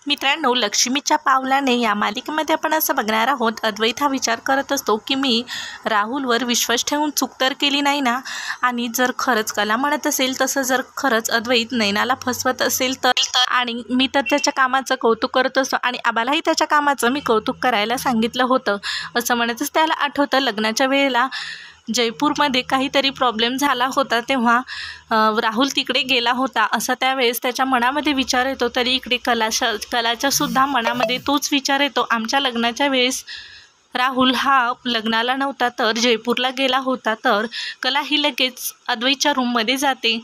मित्रांनो, लक्ष्मीच्या पावलाने या मालिकेमध्ये आपण असं बघणार आहोत, अद्वैत हा विचार करत असतो की मी राहुलवर विश्वास ठेवून चूक तर केली नाही ना. आणि जर खरंच कला म्हणत असेल तसं, जर खरंच अद्वैत नैनाला फसवत असेल तर आणि मी तर त्याच्या कामाचं कौतुक करत असतो आणि आबालाही त्याच्या कामाचं मी कौतुक करायला सांगितलं होतं. असं म्हणतच त्याला आठवतं, लग्नाच्या वेळेला जयपूरमध्ये काहीतरी प्रॉब्लेम झाला होता, तेव्हा राहुल तिकडे गेला होता असा त्यावेळेस त्याच्या मनामध्ये विचार येतो. तरी इकडे कलाच्या सुद्धा मनामध्ये तोच विचार येतो. आमच्या लग्नाच्या वेळेस राहुल हा लग्नाला नव्हता तर जयपूरला गेला होता. तर कला ही लगेच अद्वैतच्या रूममध्ये जाते.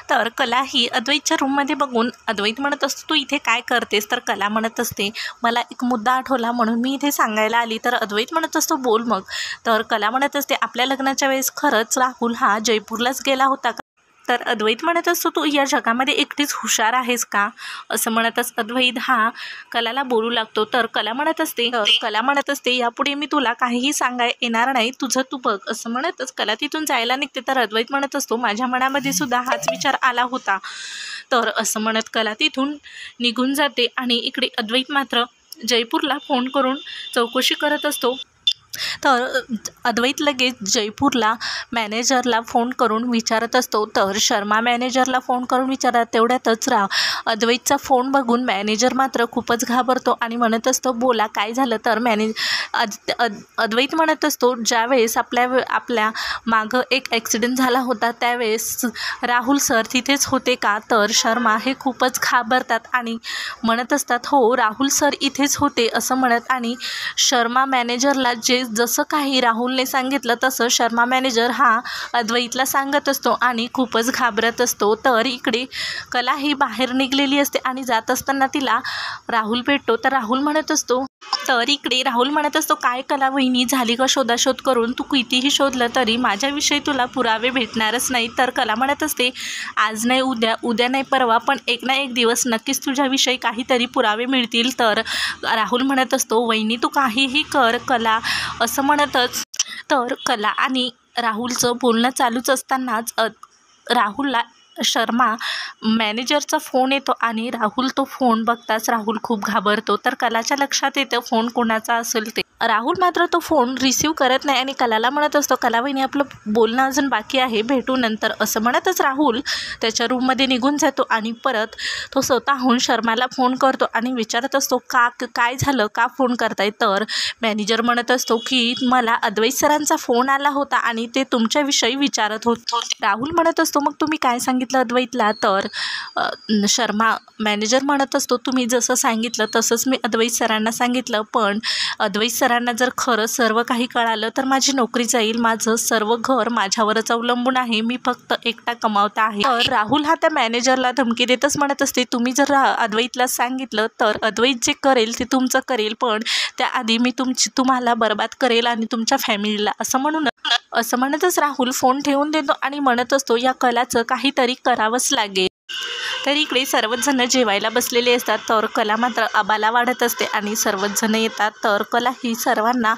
तर कला ही अद्वैतच्या रूममध्ये बघून अद्वैत म्हणत असतो, तू इथे काय करतेस? तर कला म्हणत असते, मला एक मुद्दा आठवला म्हणून मी इथे सांगायला आली. तर अद्वैत म्हणत असतो, बोल मग. तर कला म्हणत असते, आपल्या लग्नाच्या वेळेस खरंच राहुल हा जयपूरलाच गेला होता का? तर अद्वैत म्हणत असतो, तू या जगामध्ये एकटीच हुशार आहेस का? असं म्हणतच अद्वैत हा कलाला बोलू लागतो. तर कला म्हणत असते यापुढे मी तुला काहीही सांगाय येणार नाही, तुझं तू बघ. असं म्हणतच कला तिथून जायला निघते. तर अद्वैत म्हणत असतो, माझ्या मनामध्ये सुद्धा हाच विचार आला होता. तर असं म्हणत कला तिथून निघून जाते आणि इकडे अद्वैत मात्र जयपूरला फोन करून चौकशी करत असतो. तर अद्वैत लगेच जयपूरला मॅनेजरला फोन करून विचारत असतो. तर शर्मा मॅनेजरला फोन करून विचारत तेवढ्यातच अद्वैतचा फोन बघून मॅनेजर मात्र खूपच घाबरतो आणि म्हणत असतो, बोला काय झालं? तर अद्वैत म्हणत असतो, ज्यावेळेस आपल्या मागं एक ॲक्सिडेंट झाला होता त्यावेळेस राहुल सर तिथेच होते का? तर शर्मा हे खूपच घाबरतात आणि म्हणत असतात, हो राहुल सर इथेच होते असं म्हणत. आणि शर्मा मॅनेजरला जसं काही राहुलने सांगितलं तसं शर्मा मॅनेजर हा अद्वैतला सांगत असतो आणि खूपच घाबरत असतो. तर इकडे कला ही बाहेर निघलेली असते आणि जात असताना तिला राहुल भेटतो. तर राहुल म्हणत असतो, काय कला वहिनी, झाली का शोधाशोध करून? तू कितीही शोधलं तरी माझ्याविषयी तुला पुरावे भेटणारच नाही. तर कला म्हणत असते, आज नाही उद्या नाही परवा, पण एक ना एक दिवस नक्कीच तुझ्याविषयी काहीतरी पुरावे मिळतील. तर राहुल म्हणत असतो, वहिनी तू काहीही कर कला. असं म्हणतच तर कला आणि राहुलचं बोलणं चालूच असतानाच राहुलला शर्मा मॅनेजरचा फोन येतो आणि राहुल तो फोन बघताच राहुल खूप घाबरतो. तर कलाच्या लक्षात येतं फोन कोणाचा असेल ते. राहुल मात्र तो फोन रिसीव करत नाही आणि कलाला म्हणत असतो, कला वहिनी आपलं बोलणं अजून बाकी आहे, भेटू नंतर. असं म्हणतच राहुल त्याच्या रूममध्ये निघून जातो आणि परत तो स्वतःहून शर्माला फोन करतो आणि विचारत असतो, काय झालं, का फोन करताय? तर मॅनेजर म्हणत असतो की मला अद्वैत सरांचा फोन आला होता आणि ते तुमच्याविषयी विचारत होते. राहुल म्हणत असतो, मग तुम्ही काय सांगितलं अद्वैतला? तर शर्मा मॅनेजर म्हणत असतो, तुम्ही जसं सांगितलं तसंच मी अद्वैत सरांना सांगितलं, पण अद्वैत सरांना जर खरं सर्व काही कळालं तर माझी नोकरी जाईल, माझं सर्व घर माझ्यावरच अवलंबून आहे, मी फक्त एकटा कमावता आहे. तर राहुल हा त्या मॅनेजरला धमकी देतच म्हणत असते, तुम्ही जर अद्वैतला सांगितलं तर अद्वैत जे करेल ते तुमचं करेल, पण त्याआधी मी तुम्हाला बर्बाद करेल आणि तुमच्या फॅमिलीला. असं म्हणतच राहुल फोन ठेवून देतो आणि म्हणत असतो, या कलाचं काहीतरी करावंच लागेल. तर इकडे सर्वच जण जेवायला बसलेले असतात. तर कला मात्र आबाला वाढत असते आणि सर्वच जण येतात. तर कला ही सर्वांना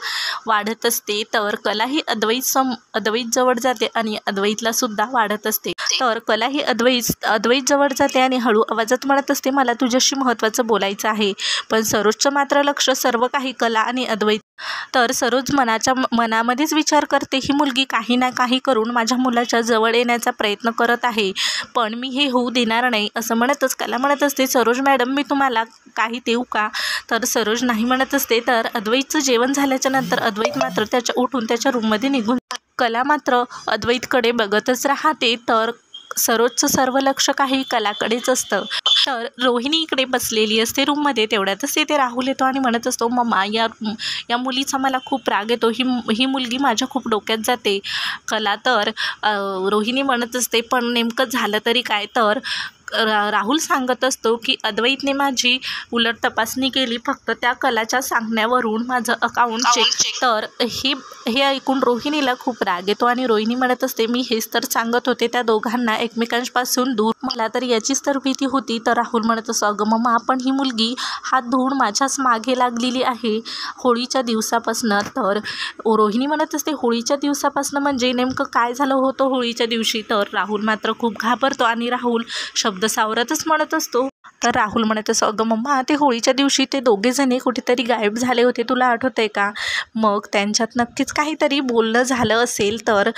वाढत असते. तर कला ही अद्वैत जवळ जाते आणि अद्वैतला सुद्धा वाढत असते. तर कला ही अद्वैत जवळ जाते आणि हळू आवाजात म्हणत असते, मला तुझ्याशी महत्त्वाचं बोलायचं आहे. पण सरोजचं मात्र लक्ष सर्व काही कला आणि अद्वैत. तर सरोज मनामध्येच विचार करते, ही मुलगी काही ना काही करून माझ्या मुलाच्या जवळ येण्याचा प्रयत्न करत आहे, पण मी हे होऊ देणार नाही. असं म्हणतच कला म्हणत असते, सरोज मॅडम मी तुम्हाला काही देऊ का? तर सरोज नाही म्हणत असते. तर अद्वैतचं जेवण झाल्याच्या नंतर अद्वैत मात्र उठून त्याच्या रूममध्ये निघून. कला मात्र अद्वैतकडे बघतच राहते. तर सरोजचं सर्व लक्ष काही कलाकडेच असतं. तर रोहिणी इकडे बसलेली असते रूममध्ये. तेवढ्यातच ते राहुल येतो आणि म्हणत असतो, मम्मा या मुलीचा मला खूप राग येतो, ही मुलगी माझ्या खूप डोक्यात जाते. कला तर रोहिणी म्हणत असते, पण नेमकं झालं तरी काय? तर राहुल सांगत असतो की अद्वैतने माझी उलट तपासणी केली, फक्त त्या कलाच्या सांगण्यावरून माझं अकाउंट चेक. तर हे ऐकून रोहिणीला खूप राग येतो आणि रोहिणी म्हणत असते, मी हेच तर सांगत होते त्या दोघांना एकमेकांपासून दूर, मला तर याचीच तर भीती होती. तर राहुल म्हणत असतो, अगं मम्मा पण ही मुलगी हात धुवून माझ्याच मागे लागलेली आहे होळीच्या दिवसापासनं. तर रोहिणी म्हणत असते, होळीच्या दिवसापासनं म्हणजे नेमकं काय झालं होतं होळीच्या दिवशी? तर राहुल मात्र खूप घाबरतो आणि राहुल शब्द सावरतच म्हणत असतो, तर राहुल म्हणत असं, अगं मम्मा ते होळीच्या दिवशी ते दोघेजणी कुठेतरी गायब झाले होते, तुला आठवतं आहे का? मग त्यांच्यात नक्कीच काहीतरी बोलणं झालं असेल. तर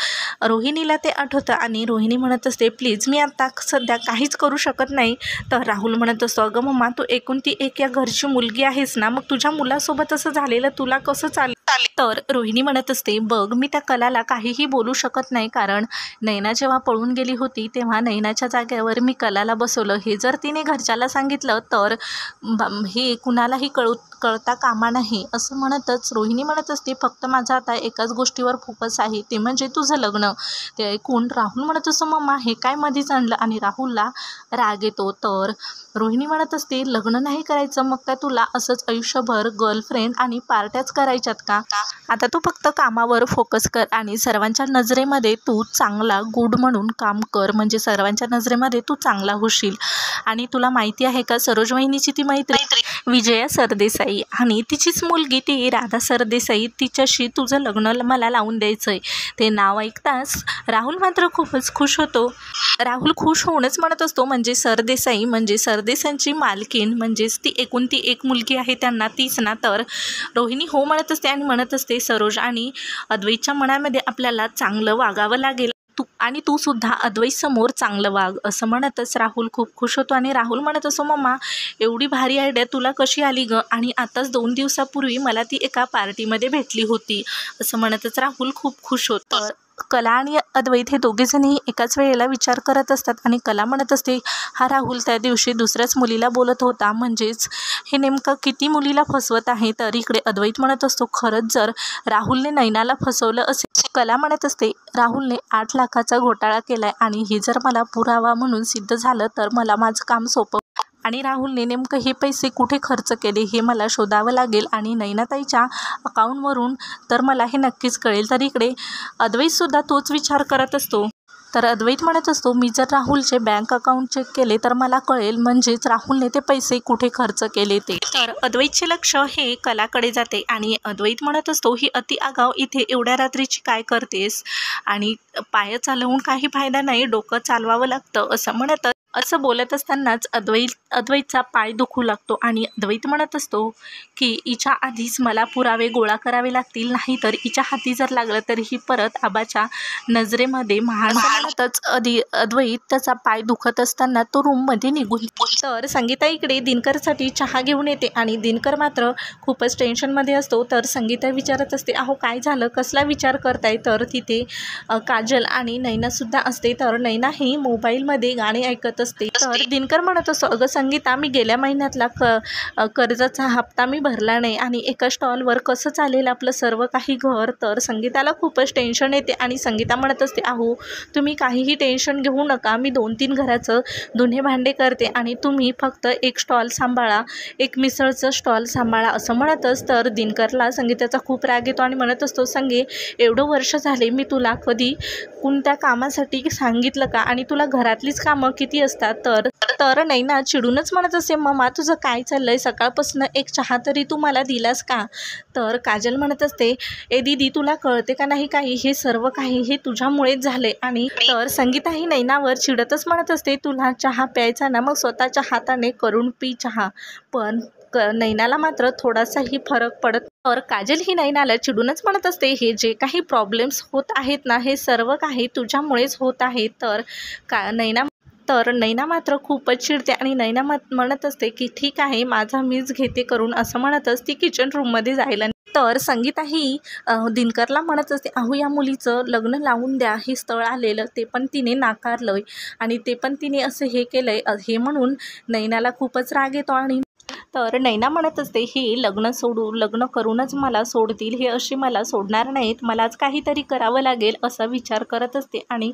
रोहिणीला ते आठवतं आणि रोहिणी म्हणत असते, प्लीज मी आता सध्या काहीच करू शकत नाही. तर राहुल म्हणत असतो, अगं मम्मा तू एकुलती एक या घरची मुलगी आहेस ना, मग तुझ्या मुलासोबत असं झालेलं तुला कसं चालेल? तर रोहिणी म्हणत असते, बघ मी त्या कलाला काहीही बोलू शकत नाही, कारण नैना जेव्हा पळून गेली होती तेव्हा नैनाच्या जागेवर मी कलाला बसवलं. हे जर तिने घरच्याला सांगितलं तर हे कुणालाही कळता कामा नाही. असं म्हणतच रोहिणी म्हणत असते, फक्त माझं आता एकाच गोष्टीवर फोकस आहे, ते म्हणजे तुझं लग्न. ते ऐकून राहुल म्हणत असतो, मम्मा हे काय मध्येच आणलं? आणि राहुलला राग येतो. तर रोहिणी म्हणत असते, लग्न नाही करायचं मग काय तुला असंच आयुष्यभर गर्लफ्रेंड आणि पार्ट्याच करायच्यात का? आता तू फक्त कामावर फोकस कर आणि सर्वांच्या नजरेमध्ये तू चांगला गुड म्हणून काम कर, म्हणजे सर्वांच्या नजरेमध्ये तू चांगला होशील. आणि तुला माहिती आहे का, सरोज वहिनीची ती मैत्री विजया सरदेसाई आणि तिचीच मुलगी ती राधा सरदेसाई, तिच्याशी तुझं लग्न मला लावून द्यायचं आहे. ते नाव ऐकताच राहुल मात्र खूपच खुश होतो. राहुल खुश होऊनच म्हणत असतो, म्हणजे सरदेसाई म्हणजे सरदेसांची मालकीण, म्हणजेच ती एकुलती एक मुलगी आहे त्यांना, तीच ना? तर रोहिणी हो म्हणत असते आणि म्हणत असते, सरोज आणि अद्वैतच्या मनामध्ये आपल्याला चांगलं वागावं लागेल, तू सुद्धा अद्वैत समोर चांगलं वाग. असं म्हणतच राहुल खूप खुश होतो आणि राहुल म्हणत असो, मम्मा एवढी भारी आयडिया तुला कशी आली गं? आणि आताच 2 दिवसापूर्वी मला ती एका पार्टीमध्ये भेटली होती. असं म्हणतच राहुल खूप खुश होतं. कला आणि अद्वैत हे दोघेजणही एकाच वेळेला विचार करत असतात आणि कला म्हणत असते, हा राहुल त्या दिवशी दुसऱ्याच मुलीला बोलत होता, म्हणजेच हे नेमकं किती मुलीला फसवत आहे. तर इकडे अद्वैत म्हणत असतो, खरंच जर राहुलने नैनाला फसवलं असेल. कला म्हणत असते, राहुलने 8 लाखाचा घोटाळा केलाय आणि हे जर मला पुरावा म्हणून सिद्ध झालं तर मला माझं काम सोपं, आणि राहुलने नेमकं हे पैसे कुठे खर्च केले हे मला शोधावं लागेल आणि नैनाताईच्या अकाउंटवरून तर मला हे नक्कीच कळेल. तर इकडे अद्वैतसुद्धा तोच विचार करत असतो. तर अद्वैत म्हणत असतो, मी जर राहुलचे बँक अकाउंट चेक केले तर मला कळेल, म्हणजेच राहुलने ते पैसे कुठे खर्च केले ते. तर अद्वैतचे लक्ष हे कलाकडे जाते आणि अद्वैत म्हणत असतो, ही अति आगाव इथे एवढ्या रात्रीची काय करतेस? आणि पाय चालवून काही फायदा नाही, डोकं चालवावं लागतं. असं बोलत असतानाच अद्वैतचा पाय दुखू लागतो आणि अद्वैत म्हणत असतो की हिच्या आधीच मला पुरावे गोळा करावे लागतील, नाहीतर हिच्या हाती जर लागलं तर ही परत आबाच्या नजरेमध्ये म्हणतच अद्वैत त्याचा पाय दुखत असताना तो रूममध्ये निघून. तर संगीता इकडे दिनकरसाठी चहा घेऊन येते आणि दिनकर मात्र खूपच टेन्शनमध्ये असतो. तर संगीता विचारत असते, अहो काय झालं, कसला विचार करताय? तर तिथे काजल आणि नैनासुद्धा असते. तर नैना ही मोबाईलमध्ये गाणी ऐकत असते. तर दिनकर म्हणत असतो, अगं संगीता मी गेल्या महिन्यातला कर्जाचा हप्ता मी भरला नाही आणि एका स्टॉलवर कसं चालेल आपलं सर्व काही घर? तर संगीताला खूपच टेन्शन येते आणि संगीता म्हणत असते, अहो तुम्ही काहीही टेन्शन घेऊ नका, मी 2-3 घराचं धुणे भांडे करते आणि तुम्ही फक्त एक स्टॉल सांभाळा, एक मिसळचं स्टॉल सांभाळा. असं म्हणतच तर दिनकरला संगीताचा खूप राग येतो आणि म्हणत असतो, संगे एवढं वर्ष झाले मी तुला कधी कोणत्या कामासाठी सांगितलं का? आणि तुला घरातलीच कामं किती असतात? तर नैना चिडूनच म्हणत असते, मम्मा तुझं काय चाललंय? सकाळपासून एक चहा तरी तू मला दिलास का? तर काजल म्हणत असते, ए दीदी तुला कळते का नाही काही? हे सर्व काही हे तुझ्यामुळेच झाले. आणि तर संगीता ही नैनावर चिडतच म्हणत असते, तुला चहा प्यायचा ना, मग स्वतःच्या हाताने करून पी चहा. पण नैनाला मात्र थोडासाही फरक पडत. तर काजल ही नैनाला चिडूनच म्हणत असते, हे जे काही प्रॉब्लेम्स होत आहेत ना, हे सर्व काही तुझ्यामुळेच होत आहे. तर नैना मात्र खूपच चिडते आणि नैना म्हणत असते की ठीक आहे, माझा मीच घेते करून. असं म्हणतच ती किचन रूममध्ये जायला. तर संगीता ही दिनकरला म्हणत असते, अहो या मुलीचं लग्न लावून द्या, हे स्थळ आलेलं ते पण तिने नाकारलं आणि ते पण तिने असं हे केलं आहे, हे म्हणून नैनाला खूपच राग येतो. आणि तर नैना म्हणत असते, हे लग्न करूनच मला सोडतील, हे अशी मला सोडणार नाहीत, मलाच काहीतरी करावं लागेल असा विचार करत असते आणि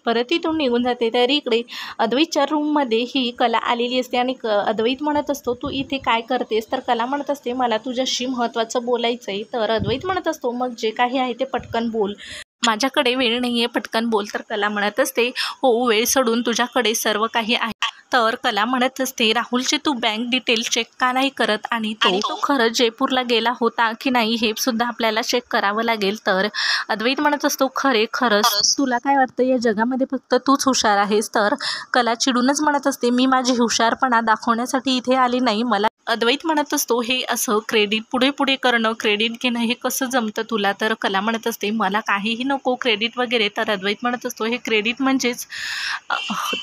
परत इथून निघून जाते. तर इकडे अद्वैतच्या रूममध्ये ही कला आलेली असते आणि अद्वैत म्हणत असतो, तू इथे काय करतेस? तर कला म्हणत असते, मला तुझ्याशी महत्त्वाचं बोलायचं आहे. तर अद्वैत म्हणत असतो, मग जे काही आहे ते पटकन बोल. माझ्याकडे वेळ नाही आहे, पटकन बोल. तर कला म्हणत असते, हो वेळ सोडून तुझ्याकडे सर्व काही आहे. तर कला म्हणत असते, राहुलचे तू बँक डिटेल चेक का नाही करत आणि तो खरंच जयपूरला गेला होता की नाही हे सुद्धा आपल्याला चेक करावं लागेल. तर अद्वैत म्हणत असतो, खरंच तुला काय वाटतं या जगामध्ये फक्त तूच हुशार आहेस. तर कला चिडूनच म्हणत असते, मी माझी हुशारपणा दाखवण्यासाठी इथे आली नाही. मला अद्वैत म्हणत असतो, हे असं क्रेडिट पुढे करणं, क्रेडिट घेणं हे कसं जमतं तुला. तर कला म्हणत असते, मला काहीही नको क्रेडिट वगैरे. तर अद्वैत म्हणत असतो, हे क्रेडिट म्हणजेच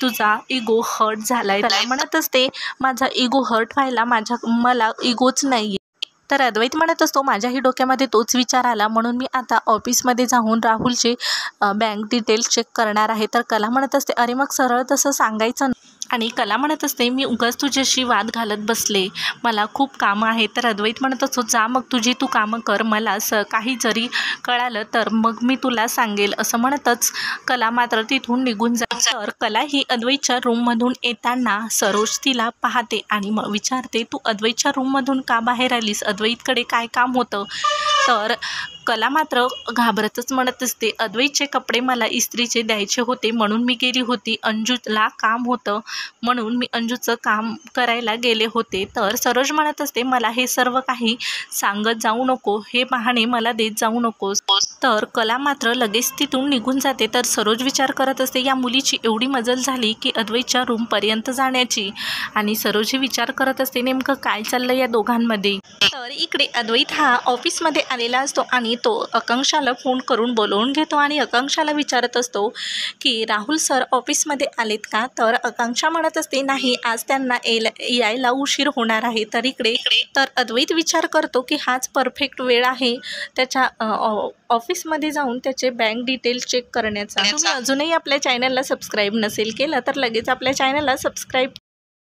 तुझा इगो हर्ट झालाय. कला म्हणत असते, माझा इगो हर्ट व्हायला मला इगोच नाही. तर अद्वैत म्हणत असतो, माझ्याही डोक्यामध्ये तोच विचार आला, म्हणून मी आता ऑफिसमध्ये जाऊन राहुलचे बँक डिटेल्स चेक करणार आहे. तर कला म्हणत असते, अरे मग सरळ तसं सांगायचं. आणि कला म्हणत असते, मी उगाच तुझ्याशी वाद घालत बसले, मला खूप कामं आहे. तर अद्वैत म्हणत असतो, जा मग तू कामं कर, मला काही जरी कळालं तर मग मी तुला सांगेल. असं म्हणतच कला मात्र तिथून निघून जाते. तर कला ही अद्वैतच्या रूममधून येताना सरोज तिला पाहते आणि मग विचारते, तू अद्वैतच्या रूममधून का बाहेर आलीस, अद्वैतकडे काय काम होतं. तर कला मात्र घाबरतच म्हणत असते, अद्वैतचे कपडे मला इस्त्रीचे द्यायचे होते म्हणून मी गेली होती, अंजूला काम होतं म्हणून मी अंजूचं काम करायला गेले होते. तर सरोज म्हणत असते, मला हे सर्व काही सांगत जाऊ नको, हे बहाणे मला देत जाऊ नकोस. तर कला मात्र लगेच तिथून निघून जाते. तर सरोज विचार करत असते, या मुलीची एवढी मजल झाली की अद्वैतच्या रूमपर्यंत जाण्याची. आणि सरोज विचार करत असते, नेमकं काय चाललं या दोघांमध्ये. तर इकडे अद्वैत हा ऑफिसमध्ये आलेला असतो आणि तो आकांक्षाला फोन करून बोलवून घेतो आणि आकांक्षाला विचारत असतो की राहुल सर ऑफिसमध्ये आलेत का. तर आकांक्षा म्हणत असते, नाही आज त्यांना यायला उशीर होणार आहे. तर इकडे तर अद्वैत विचार करतो की हाच परफेक्ट वेळ आहे त्याच्या ऑफिसमध्ये जाऊन त्याचे बँक डिटेल चेक करण्याचा. तुम्ही अजूनही आपल्या चॅनलला सबस्क्राईब नसेल केलं तर लगेच आपल्या चॅनलला सबस्क्राईब